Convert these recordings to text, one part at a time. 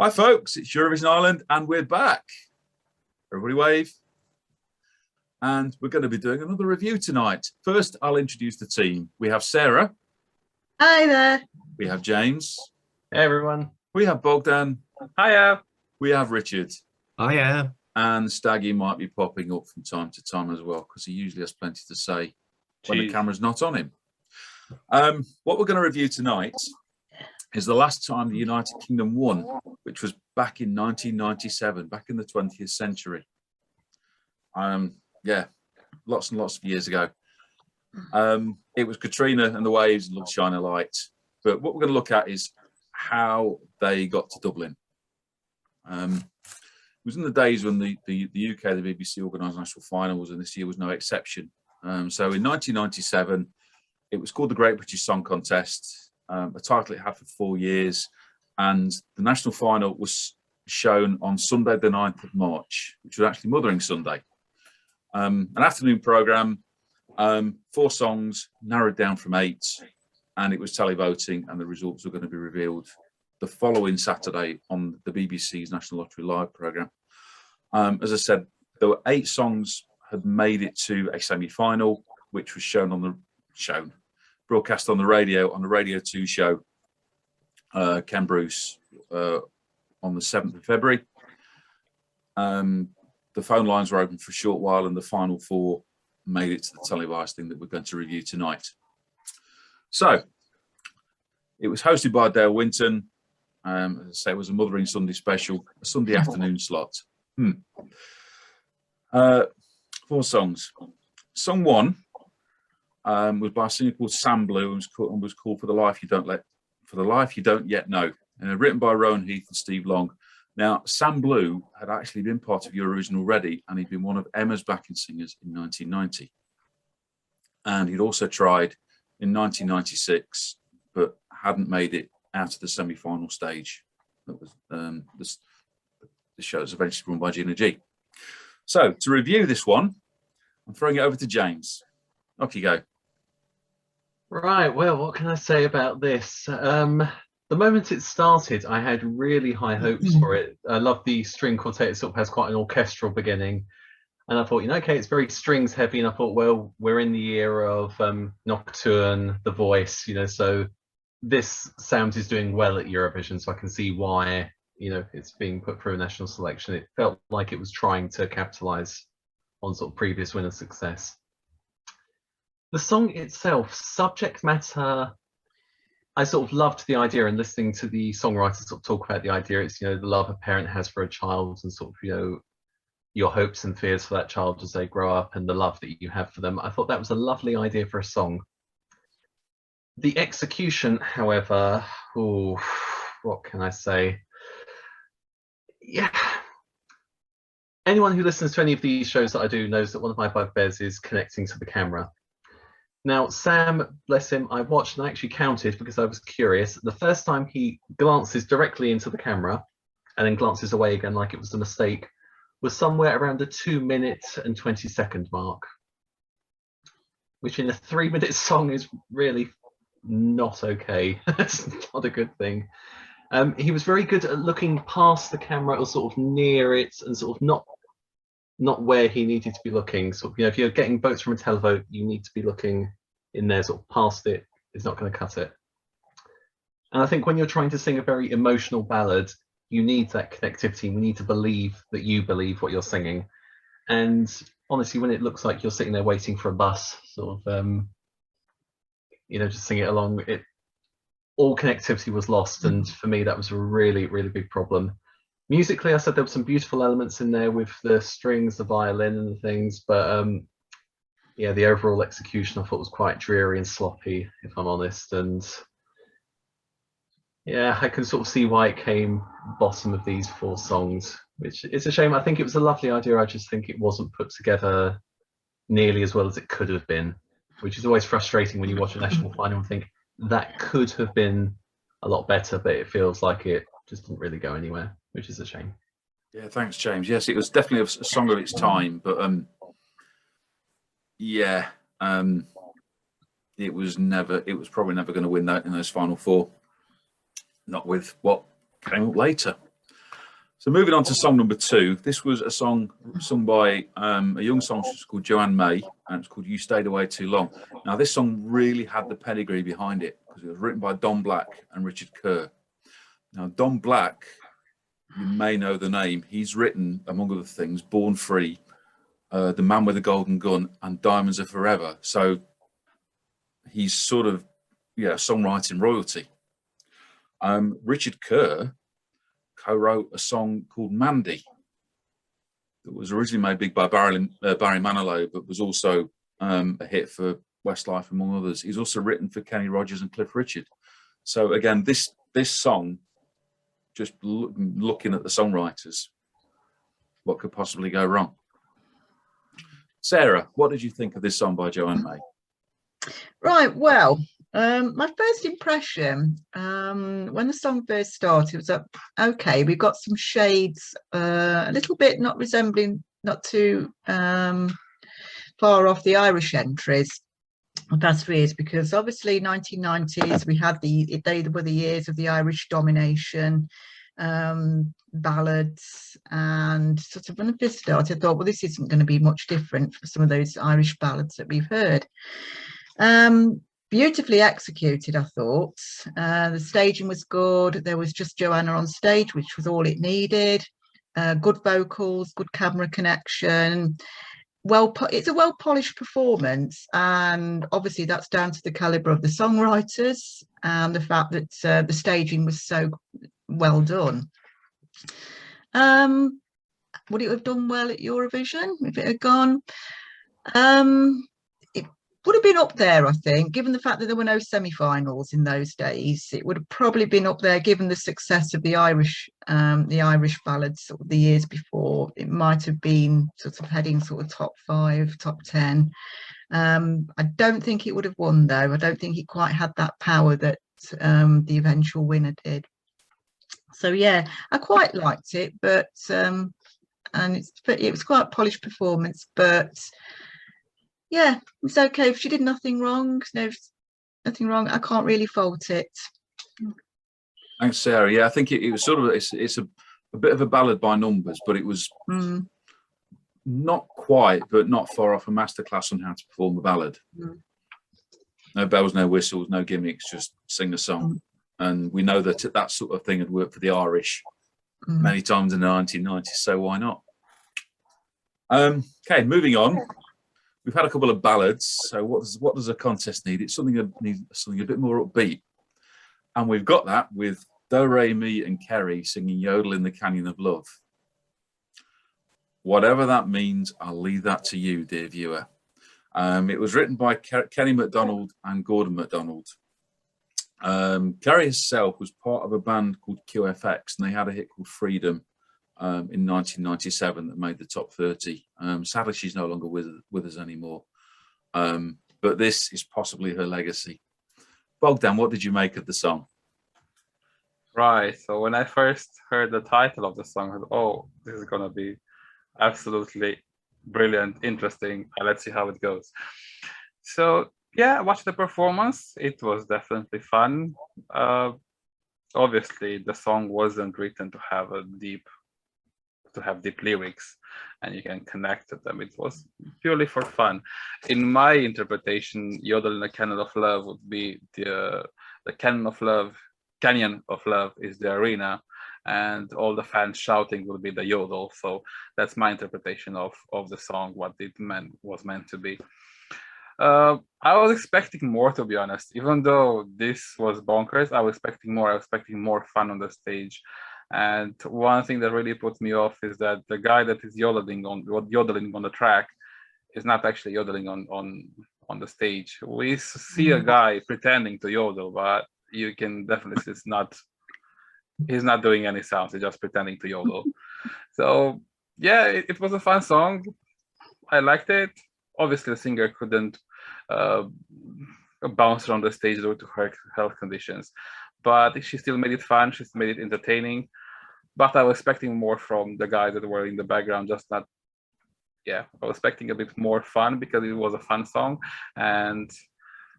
Hi folks, it's Eurovision Ireland and we're back. Everybody wave. And we're going to be doing another review tonight. First, I'll introduce the team. We have Sarah. Hi there. We have James. Hey everyone. We have Bogdan. Hiya. We have Richard. Hiya. And Staggy might be popping up from time to time as well, because he usually has plenty to say when the camera's not on him. What we're going to review tonight is the last time the United Kingdom won, which was back in 1997, back in the 20th century. Yeah, lots and lots of years ago. It was Katrina and the Waves and Love Shine a Light. But what we're going to look at is how they got to Dublin. It was in the days when the UK, the BBC organised national finals, and this year was no exception. So in 1997, it was called the Great British Song Contest, a title it had for 4 years, and the national final was shown on Sunday the 9th of March, which was actually Mothering Sunday. An afternoon programme, 4 songs, narrowed down from 8, and it was televoting, and the results were going to be revealed the following Saturday on the BBC's National Lottery Live programme. As I said, there were 8 songs had made it to a semi-final, which was broadcast on the Radio 2 show, Ken Bruce, on the 7th of February. The phone lines were open for a short while, and the final 4 made it to the televised thing that we're going to review tonight. So it was hosted by Dale Winton. As I say, it was a Mothering Sunday special, a Sunday afternoon slot. 4 songs. Song 1 was by a singer called Sam Blue and was called For the Life You Don't Yet Know, written by Rowan Heath and Steve Long. Now, Sam Blue had actually been part of Eurovision already, and he'd been one of Emma's backing singers in 1990. And he'd also tried in 1996, but hadn't made it out of the semi-final stage. That was the show was eventually run by Gina G. So, to review this one, I'm throwing it over to James. Off you go. Right, well, what can I say about this? The moment it started, I had really high hopes for it. I love the string quartet. It sort of has quite an orchestral beginning. And I thought, okay, it's very strings heavy. And I thought, well, we're in the era of Nocturne, The Voice, so this sound is doing well at Eurovision. So I can see why, it's being put through a national selection. It felt like it was trying to capitalize on sort of previous winner success. The song itself, subject matter, I sort of loved the idea, and listening to the songwriters sort of talk about the idea. It's, the love a parent has for a child, and sort of, your hopes and fears for that child as they grow up, and the love that you have for them. I thought that was a lovely idea for a song. The execution, however, what can I say? Yeah. Anyone who listens to any of these shows that I do knows that one of my bugbears is connecting to the camera. Now, Sam, bless him, I watched and I actually counted because I was curious. The first time he glances directly into the camera and then glances away again like it was a mistake was somewhere around the 2-minute and 20-second mark, which in a 3-minute song is really not okay. It's not a good thing. He was very good at looking past the camera or sort of near it and sort of not where he needed to be looking. So, if you're getting votes from a televote, you need to be looking in there, sort of past it. It's not going to cut it. And I think when you're trying to sing a very emotional ballad, you need that connectivity. You need to believe that you believe what you're singing. And honestly, when it looks like you're sitting there waiting for a bus, sort of, just sing it along, all connectivity was lost. And for me, that was a really, really big problem. Musically, I said there were some beautiful elements in there with the strings, the violin and the things, but yeah, the overall execution I thought was quite dreary and sloppy, if I'm honest. And yeah, I can sort of see why it came bottom of these 4 songs, which is a shame. I think it was a lovely idea. I just think it wasn't put together nearly as well as it could have been, which is always frustrating when you watch a national final and think that could have been a lot better, but it feels like it just didn't really go anywhere, which is a shame. Yeah, thanks, James. Yes, it was definitely a song of its time, but yeah, it was probably never going to win that in those final 4, not with what came up later. So moving on to song number 2. This was a song sung by a young songstress called Joanne May, and it's called You Stayed Away Too Long. Now, this song really had the pedigree behind it because it was written by Don Black and Richard Kerr. Now, Don Black, you may know the name. He's written, among other things, Born Free, The Man with the Golden Gun, and Diamonds Are Forever. So he's sort of, songwriting royalty. Richard Kerr co-wrote a song called Mandy that was originally made big by Barry Manilow, but was also a hit for Westlife, among others. He's also written for Kenny Rogers and Cliff Richard. So again, this song, just looking at the songwriters, what could possibly go wrong? Sarah, what did you think of this song by Joanne May? Right, well, my first impression when the song first started was that, okay, we've got some shades a little bit not too far off the Irish entries of past years, because obviously 1990s we had they were the years of the Irish domination, ballads, and sort of when I first started I thought, well, this isn't going to be much different from some of those Irish ballads that we've heard. Beautifully executed, I thought. The staging was good. There was just Joanna on stage, which was all it needed. Good vocals, good camera connection. It's a well-polished performance, and obviously that's down to the caliber of the songwriters and the fact that the staging was so well done. Would it have done well at Eurovision if it had gone? It would have been up there, I think, given the fact that there were no semi-finals in those days. It would have probably been up there, given the success of the Irish ballads sort of the years before. It might have been sort of heading sort of top 5, top 10. I don't think it would have won, though. I don't think it quite had that power that the eventual winner did. So yeah, I quite liked it, but and it was quite a polished performance, but yeah, it's okay. If she did nothing wrong, nothing wrong, I can't really fault it. Thanks, Sarah. Yeah, I think it was sort of, it's a bit of a ballad by numbers, but it was not quite, but not far off a masterclass on how to perform a ballad. No bells, no whistles, no gimmicks, just sing a song. And we know that that sort of thing had worked for the Irish many times in the 1990s, so why not? Okay, moving on. We've had a couple of ballads, so what does a contest need? It's something a bit more upbeat, and we've got that with Do Re Mi and Kerry singing "Yodel in the Canyon of Love." Whatever that means, I'll leave that to you, dear viewer. It was written by Kenny MacDonald and Gordon MacDonald. Kerry herself was part of a band called QFX, and they had a hit called "Freedom" in 1997 that made the top 30. Sadly, she's no longer with us anymore. But this is possibly her legacy. Bogdan, what did you make of the song? Right. So when I first heard the title of the song, I thought, oh, this is going to be absolutely brilliant, interesting. Let's see how it goes. So yeah, I watched the performance. It was definitely fun. Obviously, the song wasn't written to have deep lyrics and you can connect to them. It was purely for fun. In my interpretation, Yodel in the Canyon of Love would be the Canyon of Love. Canyon of Love is the arena, and all the fans shouting will be the yodel. So that's my interpretation of the song, what it was meant to be. I was expecting more, to be honest. Even though this was bonkers, I was expecting more. I was expecting more fun on the stage. And one thing that really put me off is that the guy that is yodeling on the track is not actually yodeling on the stage. We see a guy pretending to yodel, but you can definitely see he's not doing any sounds. He's just pretending to yodel. So yeah, it was a fun song. I liked it. Obviously, the singer couldn't bounce around the stage due to her health conditions, but she still made it fun. She still made it entertaining. But I was expecting more from the guys that were in the background, just not. Yeah, I was expecting a bit more fun because it was a fun song, and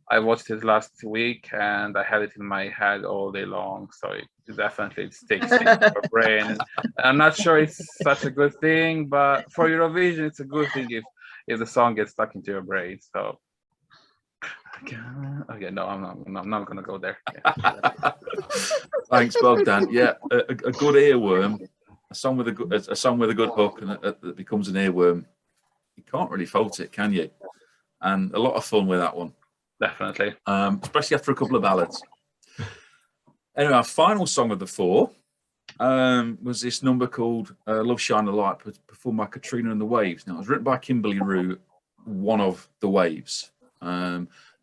I watched it last week and I had it in my head all day long. So it definitely sticks in your brain. I'm not sure it's such a good thing, but for Eurovision, it's a good thing if the song gets stuck into your brain. So okay, no, I'm not gonna go there. Yeah. Thanks, Bogdan. Yeah, a good earworm, a song with a good hook, and that becomes an earworm. You can't really fault it, can you? And a lot of fun with that one. Definitely. Especially after a couple of ballads. Anyway, our final song of the four was this number called Love Shine a Light, performed by Katrina and the Waves. Now, it was written by Kimberly Rue, one of the Waves.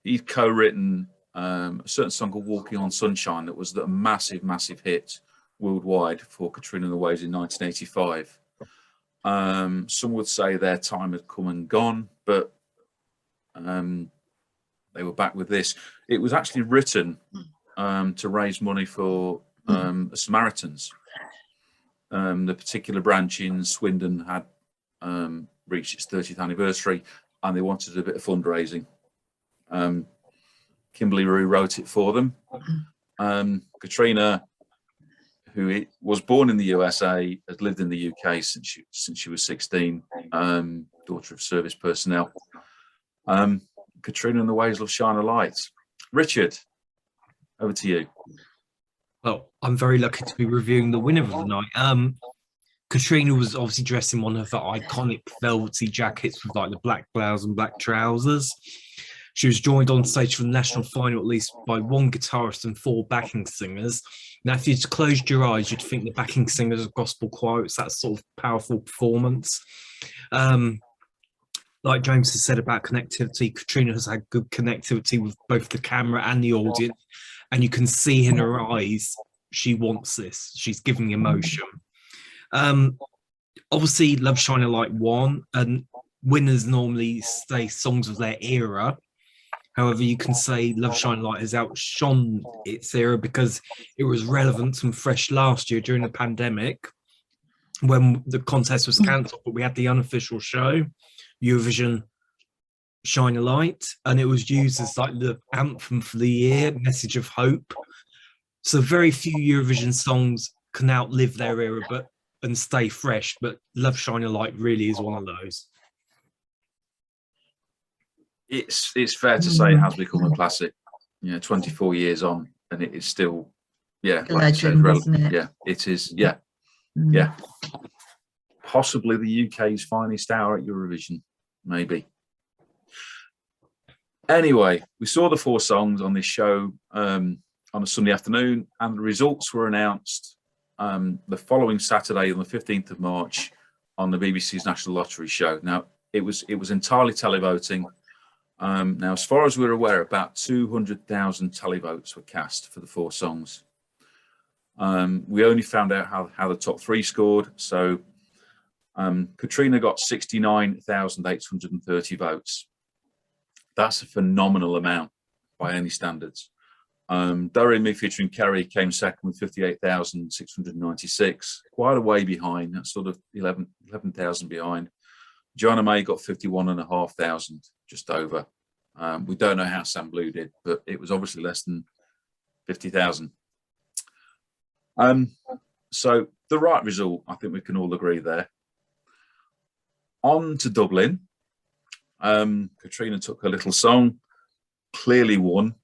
He'd co-written a certain song called Walking on Sunshine that was a massive, massive hit worldwide for Katrina and the Waves in 1985. Some would say their time had come and gone, but they were back with this. It was actually written to raise money for the Samaritans. The particular branch in Swindon had reached its 30th anniversary, and they wanted a bit of fundraising. Kimberly Rue wrote it for them. Katrina, who was born in the USA, has lived in the UK since she was 16, daughter of service personnel. Katrina and the Waves Love Shine a Light. Richard, over to you. Well, I'm very lucky to be reviewing the winner of the night. Katrina was obviously dressed in one of her iconic velvety jackets with like the black blouse and black trousers. She was joined on stage for the national final at least by one guitarist and four backing singers. Now, if you just closed your eyes, you'd think the backing singers are gospel choir. It's that sort of powerful performance. Like James has said about connectivity, Katrina has had good connectivity with both the camera and the audience. And you can see in her eyes, she wants this. She's giving emotion. Obviously, Love Shine a Light won, and winners normally say songs of their era. However, you can say Love Shine a Light has outshone its era because it was relevant and fresh last year during the pandemic when the contest was cancelled, but we had the unofficial show, Eurovision Shine a Light, and it was used as like the anthem for the year, message of hope. So very few Eurovision songs can outlive their era and stay fresh, but Love Shine a Light really is one of those. It's fair to say it has become a classic. 24 years on, and it is still, like legend, you said, relevant. Isn't it? Yeah, it is. Yeah, yeah. Possibly the UK's finest hour at Eurovision, maybe. Anyway, we saw the four songs on this show on a Sunday afternoon, and the results were announced the following Saturday on the 15th of March on the BBC's National Lottery show. Now, it was entirely televoting. Now, as far as we're aware, about 200,000 televotes were cast for the four songs. We only found out how the top three scored. So Katrina got 69,830 votes. That's a phenomenal amount by any standards. Doreen Me featuring Kerry came second with 58,696, quite a way behind. That's sort of 11,000 behind. Joanna May got 51,500, just over. We don't know how Sam Blue did, but it was obviously less than 50,000. So the right result, I think we can all agree there. On to Dublin. Katrina took her little song, clearly won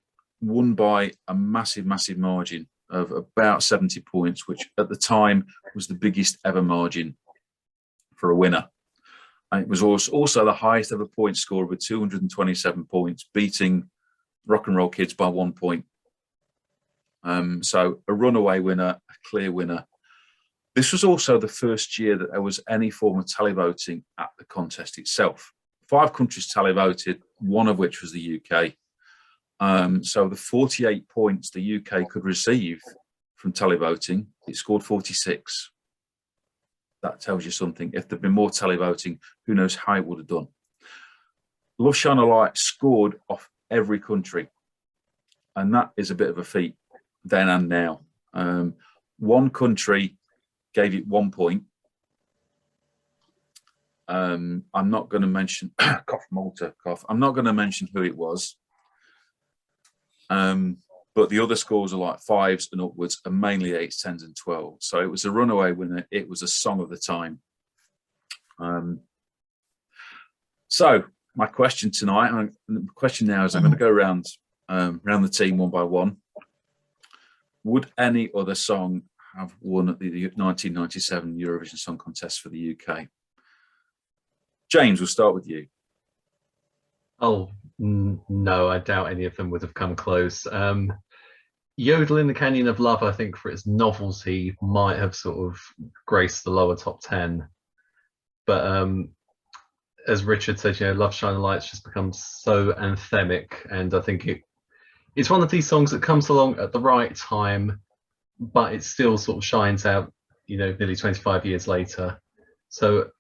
by a massive, massive margin of about 70 points, which at the time was the biggest ever margin for a winner. And it was also the highest ever point score with 227 points, beating Rock and Roll Kids by 1 point. So a runaway winner, a clear winner. This was also the first year that there was any form of televoting at the contest itself. 5 countries televoted, one of which was the UK. So the 48 points the UK could receive from televoting, it scored 46. That tells you something. If there'd been more televoting, who knows how it would have done. Love Shine a Light scored off every country. And that is a bit of a feat then and now. One country gave it 1 point. I'm not going to mention cough Malta cough. I'm not going to mention who it was. But the other scores are like 5s and upwards, and mainly 8s, 10s, and 12s. So it was a runaway winner. It was a song of the time. So my question tonight, the question now is, I'm going to go around the team one by one. Would any other song have won at the 1997 Eurovision Song Contest for the UK? James, we'll start with you. Oh, no, I doubt any of them would have come close. Yodel in the Canyon of Love, I think, for its novelty, might have sort of graced the lower top 10. But as Richard said, you know, Love Shine a Light's just become so anthemic, and I think it's one of these songs that comes along at the right time, but it still sort of shines out, you know, nearly 25 years later. So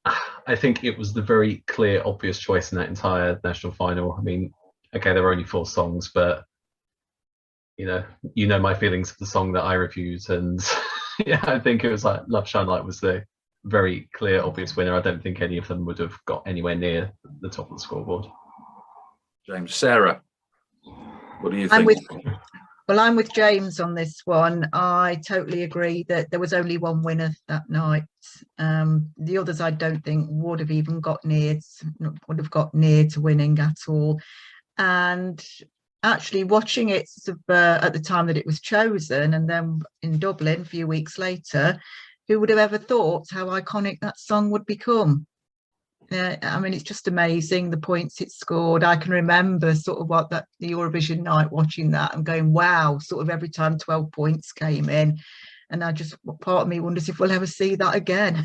I think it was the very clear, obvious choice in that entire national final. I mean, okay, there were only 4 songs, but you know my feelings of the song that I reviewed, and yeah, I think it was like Love Shine Light was the very clear, obvious winner. I don't think any of them would have got anywhere near the top of the scoreboard. James. Sarah, what do you think? I'm with James on this one. I totally agree that there was only one winner that night. The others, I don't think would have even got near to winning at all. And actually watching it at the time that it was chosen, and then in Dublin a few weeks later, who would have ever thought how iconic that song would become? I mean, it's just amazing the points it scored. I can remember sort of the Eurovision night watching that and going, wow, sort of every time 12 points came in. And part of me wonders if we'll ever see that again.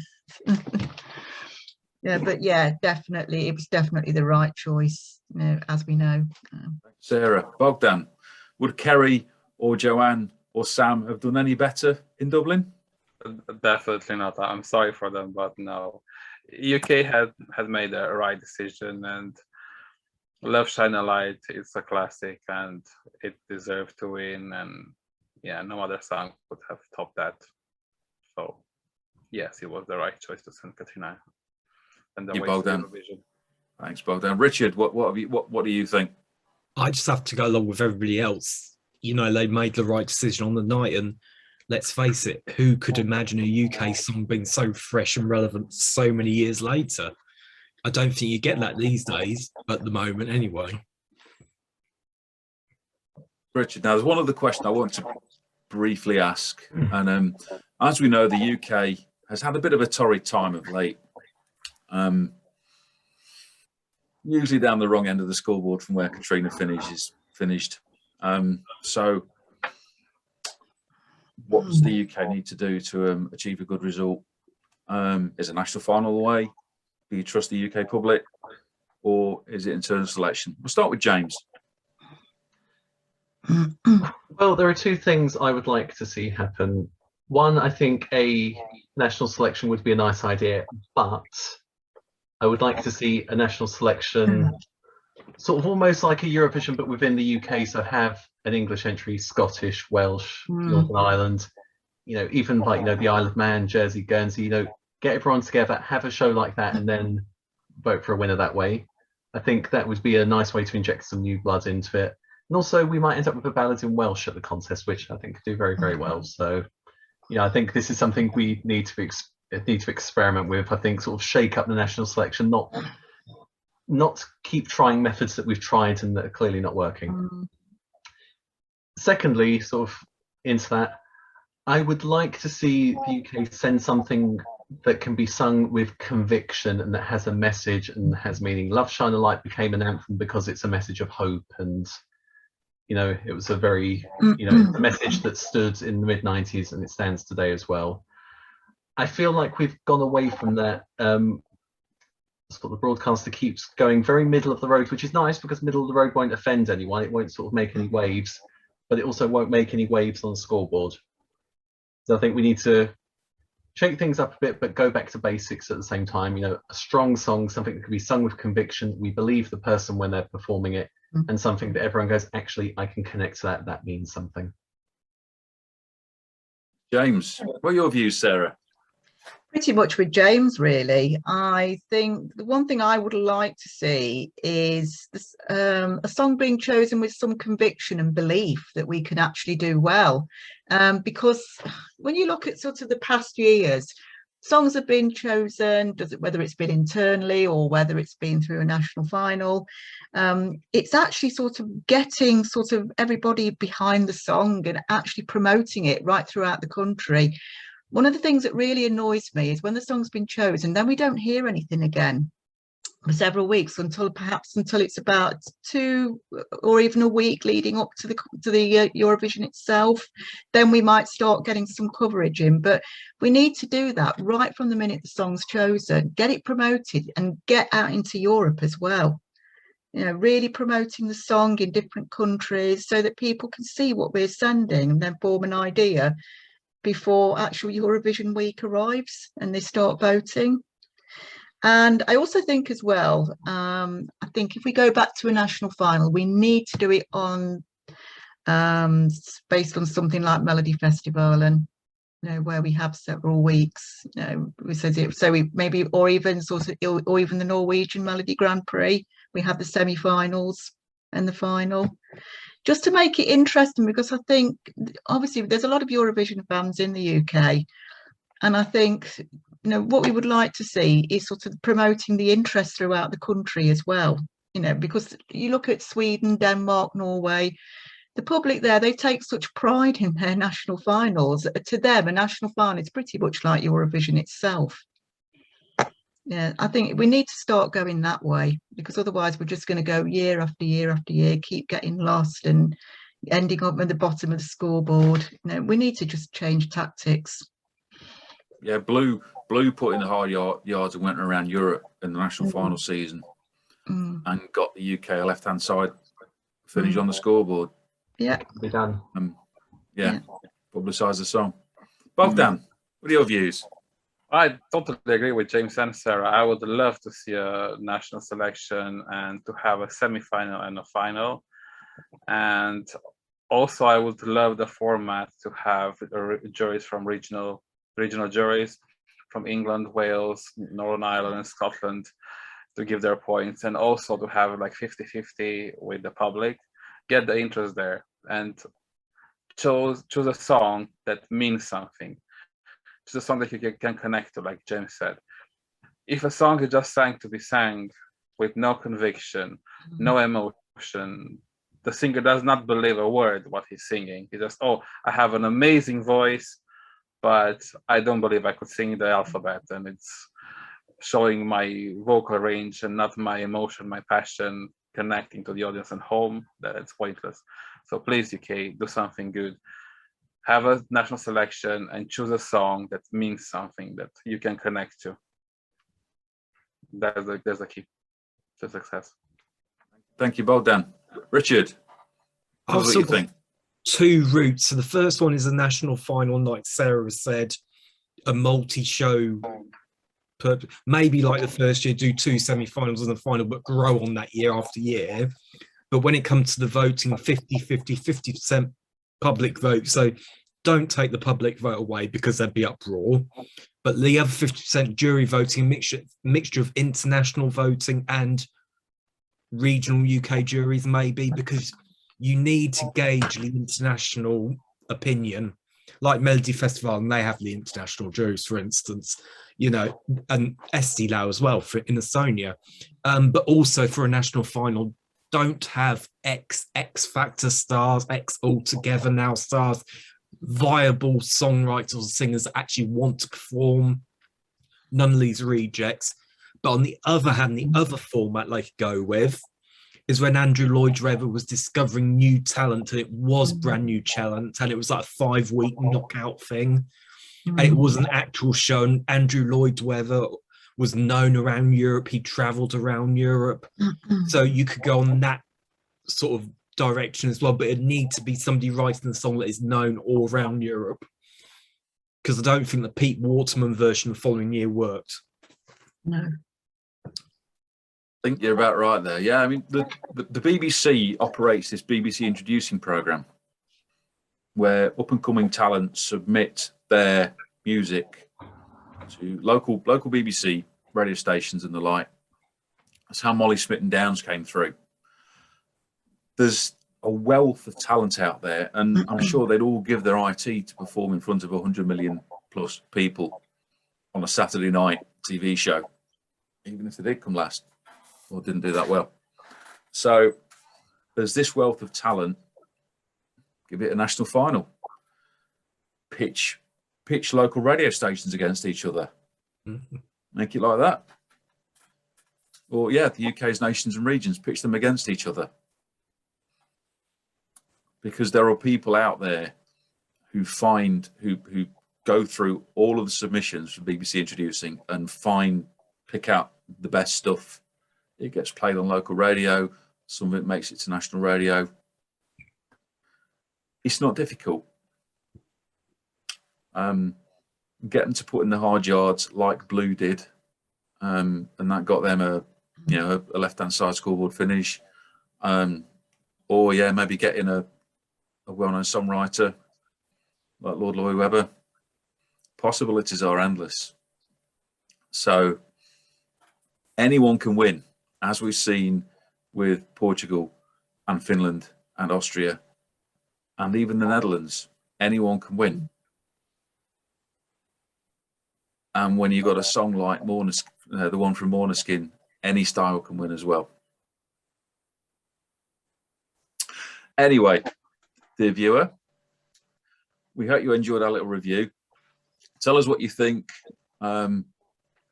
Yeah, but yeah, definitely, it was definitely the right choice, you know, as we know. Sarah. Bogdan, would Kerry or Joanne or Sam have done any better in Dublin? Definitely not. I'm sorry for them, but no. UK had made the right decision, and Love Shine a Light is a classic, and it deserved to win. And yeah, no other song would have topped that. So yes, it was the right choice to send Katrina. And then Bogdan. Thanks, Bogdan. Richard, what do you think? I just have to go along with everybody else. You know, they made the right decision on the night, and let's face it, who could imagine a UK song being so fresh and relevant so many years later? I don't think you get that these days, at the moment anyway. Richard, now there's one other question I want to briefly ask. And as we know, the UK has had a bit of a torrid time of late. Usually down the wrong end of the scoreboard from where Katrina finished. So what does the UK need to do to achieve a good result? Is a national final the way? Do you trust the UK public, or is it internal selection? We'll start with James. Well, there are 2 things I would like to see happen. One, I think a national selection would be a nice idea, but I would like to see a national selection sort of almost like a Eurovision, but within the UK. So have an English entry, Scottish, Welsh, Northern Ireland, you know, even like, you know, the Isle of Man, Jersey, Guernsey, you know, get everyone together, have a show like that, and then vote for a winner that way. I think that would be a nice way to inject some new blood into it. And also we might end up with a ballad in Welsh at the contest, which I think could do very, very well. So, you know, I think this is something we need to experiment with. I think sort of shake up the national selection, not keep trying methods that we've tried and that are clearly not working. Secondly, sort of into that, I would like to see the UK send something that can be sung with conviction and that has a message and has meaning. Love Shine a Light became an anthem because it's a message of hope, and you know, it was a very, you know, a message that stood in the mid-90s and it stands today as well. I feel like we've gone away from that. Sort of the broadcaster keeps going very middle of the road, which is nice because middle of the road won't offend anyone. It won't sort of make any waves, but it also won't make any waves on the scoreboard. So I think we need to shake things up a bit, but go back to basics at the same time. You know, a strong song, something that can be sung with conviction. We believe the person when they're performing it, and something that everyone goes, actually, I can connect to that. That means something. James, what are your views, Sarah? Pretty much with James, really. I think the one thing I would like to see is this, a song being chosen with some conviction and belief that we can actually do well. Because when you look at sort of the past years, songs have been chosen, whether it's been internally or whether it's been through a national final. It's actually sort of getting sort of everybody behind the song and actually promoting it right throughout the country. One of the things that really annoys me is when the song's been chosen, then we don't hear anything again for several weeks until it's about 2 or even a week leading up to the Eurovision itself. Then we might start getting some coverage in, but we need to do that right from the minute the song's chosen, get it promoted and get out into Europe as well. You know, really promoting the song in different countries so that people can see what we're sending and then form an idea before actual Eurovision week arrives and they start voting. And I also think as well, I think if we go back to a national final, we need to do it on based on something like Melody Festival, and you know, where we have several weeks, you know, so we maybe, or even sort of, or even the Norwegian Melody Grand Prix, we have the semi-finals and the final, just to make it interesting, because I think obviously there's a lot of Eurovision fans in the UK, and I think, you know, what we would like to see is sort of promoting the interest throughout the country as well, you know, because you look at Sweden, Denmark, Norway, the public there, they take such pride in their national finals. To them, a national final is pretty much like Eurovision itself. Yeah, I think we need to start going that way, because otherwise we're just going to go year after year after year, keep getting lost and ending up at the bottom of the scoreboard. You know, we need to just change tactics. Yeah, Blue put in the hard yards and went around Europe in the national final season and got the UK left-hand side finish on the scoreboard. Yeah. Be done. Yeah. Publicise the song. Bogdan, what are your views? I totally agree with James and Sarah. I would love to see a national selection and to have a semi-final and a final. And also, I would love the format to have juries from regional juries from England, Wales, Northern Ireland, and Scotland to give their points, and also to have like 50-50 with the public, get the interest there, and choose a song that means something. Choose a song that you can connect to, like James said. If a song is just sang to be sang with no conviction, no emotion, the singer does not believe a word what he's singing. He just, oh, I have an amazing voice, but I don't believe I could sing the alphabet, and it's showing my vocal range and not my emotion, my passion, connecting to the audience at home. That's pointless. So please, UK, do something good. Have a national selection and choose a song that means something that you can connect to. There's the key to success. Thank you, Bogdan. Richard, tell us what you think. 2 routes. So the first one is a national final, like Sarah has said, a multi-show, maybe like the first year, do 2 semi-finals and the final, but grow on that year after year. But when it comes to the voting, 50% public vote. So don't take the public vote away, because there'd be uproar. But the other 50% jury voting, mixture of international voting and regional UK juries, maybe, because you need to gauge the international opinion, like Melody Festival, and they have the international juries, for instance, you know, and Esti Lau as well in Estonia. But also for a national final, don't have X Factor stars, X Altogether Now stars, viable songwriters or singers that actually want to perform. None of these rejects. But on the other hand, the other format they could go with is when Andrew Lloyd Webber was discovering new talent, and it was brand new talent, and it was like a 5-week knockout thing, and it was an actual show. And Andrew Lloyd Webber was known around Europe. He traveled around Europe. So you could go on that sort of direction as well, but it needs to be somebody writing the song that is known all around Europe, because I don't think the Pete Waterman version the following year worked. No. I think you're about right there. Yeah, I mean, the BBC operates this BBC Introducing programme where up-and-coming talents submit their music to local BBC radio stations and the like. That's how Molly Smitten Downs came through. There's a wealth of talent out there, and I'm sure they'd all give their IT to perform in front of 100 million plus people on a Saturday night TV show, even if they did come last or didn't do that well. So there's this wealth of talent. Give it a national final. Pitch local radio stations against each other. Make it like that. Or yeah, the UK's nations and regions, pitch them against each other. Because there are people out there who go through all of the submissions for BBC Introducing and pick out the best stuff. It gets played on local radio. Some of it makes it to national radio. It's not difficult. Get them to put in the hard yards like Blue did, and that got them a left-hand side scoreboard finish. Or yeah, maybe getting a well-known songwriter like Lord Lloyd Webber. Possibilities are endless. So anyone can win, as we've seen with Portugal and Finland and Austria and even the Netherlands. Anyone can win. And when you've got a song like the one from Måneskin, any style can win as well. Anyway, dear viewer, we hope you enjoyed our little review. Tell us what you think in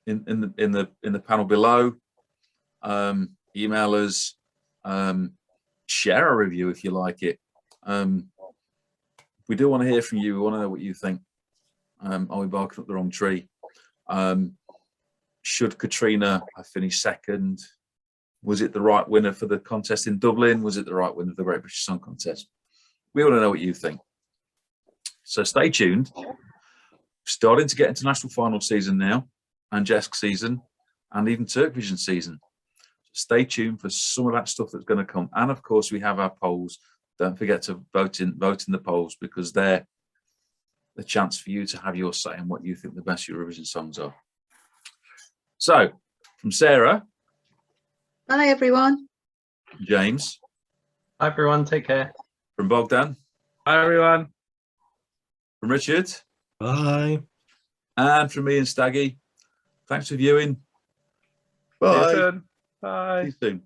the panel below. Email us, share a review if you like it. We do want to hear from you. We want to know what you think. Are we barking up the wrong tree? Should Katrina have finished second? Was it the right winner for the contest in Dublin? Was it the right winner of the Great British Song Contest? We want to know what you think. So stay tuned. Starting to get into national final season now, and Jesk season, and even Turkvision season. Stay tuned for some of that stuff that's going to come. And of course, we have our polls. Don't forget to vote in the polls, because they're the chance for you to have your say on what you think the best Eurovision songs are. So, from Sarah. Bye, everyone. James. Hi, everyone. Take care. From Bogdan. Hi, everyone. From Richard. Bye. And from me and Staggy. Thanks for viewing. See you Bye. soon. Bye. See you soon.